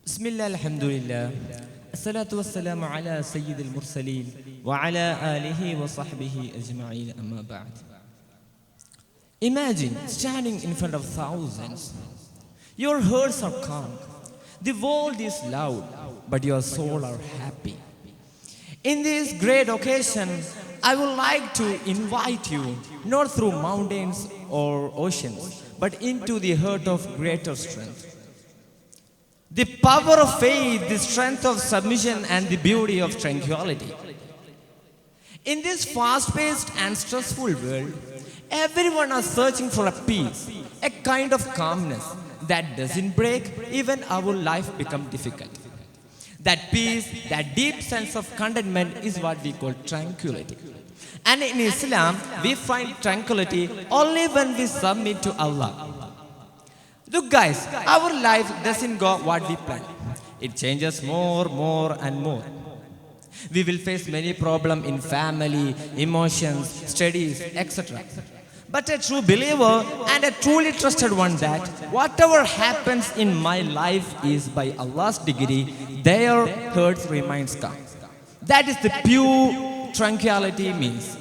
Bismillah, alhamdulillah. Assalatu wassalamu ala sayyidil mursaleen wa ala alihi wa sahbihi ajma'in amma ba'd. Imagine standing in front of thousands. Your hearts are calm. The world is loud, but your soul are happy. In this great occasion, I would like to invite you not through mountains or oceans, but into the heart of greater strength. The power of faith, the strength of submission, and the beauty of tranquility. In this fast-paced and stressful world, everyone is searching for a peace, a kind of calmness that doesn't break even our life become difficult. That peace, that deep sense of contentment is what we call tranquility. And in Islam, we find tranquility only when we submit to Allah. Look guys, our life doesn't go what we plan. It changes more and more. We will face many problems in family, emotions, studies, etc. But a true believer and a truly trusted one that whatever happens in my life is by Allah's degree, their heart remains calm. That is the pure tranquility means.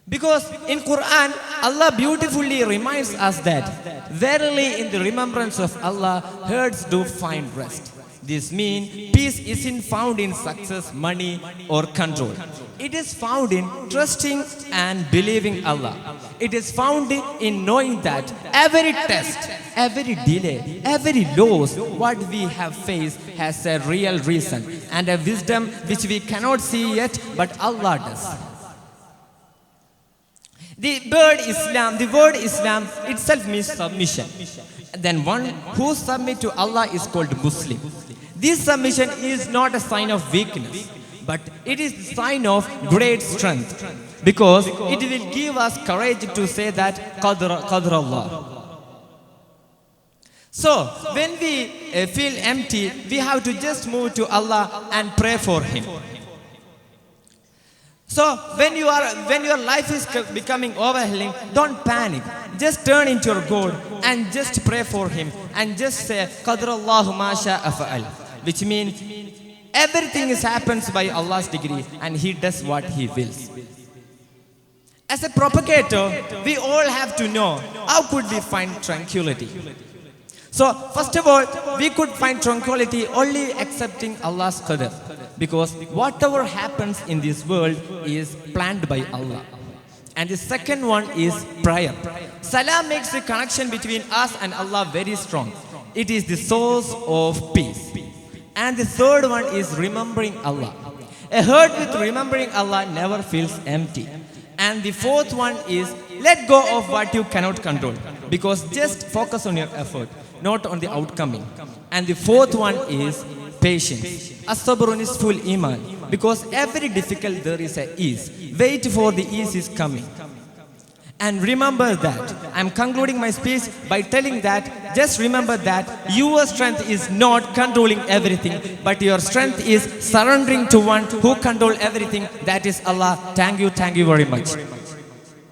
Because in Quran, Allah beautifully reminds us that verily in the remembrance of Allah, hearts do find rest. This means peace isn't found in success, money or control. It is found in trusting and believing Allah. It is found in knowing that every test, every delay, every loss, what we have faced has a real reason and a wisdom which we cannot see yet, but Allah does. The word Islam itself means submission. Then one who submits to Allah is called Muslim. This submission is not a sign of weakness, but it is a sign of great strength, because it will give us courage to say that Qadr Allah. So when we feel empty, we have to just move to Allah and pray for Him. So when your life is becoming overwhelming, don't panic. Just turn into your God and just pray for Him and just say Qadrallahu ma sha'a fa'al, which means everything happens by Allah's degree and He does what He wills. As a propagator, we all have to know how could we find tranquility. So first of all, we could find tranquility only accepting Allah's qadr, because whatever happens in this world is planned by Allah. And the second one is prayer. Salah makes the connection between us and Allah very strong. It is the source of peace. And the third one is remembering Allah. A heart with remembering Allah never feels empty. And the fourth one is let go of what you cannot control, because just focus on your effort, not on the outcoming. And the fourth one is patience. As-sabrun is full iman, because every difficult there is a ease. Wait for the ease is coming. And remember that, I'm concluding my speech by telling that, just remember that your strength is not controlling everything, but your strength is surrendering to one who controls everything, that is Allah. Thank you very much.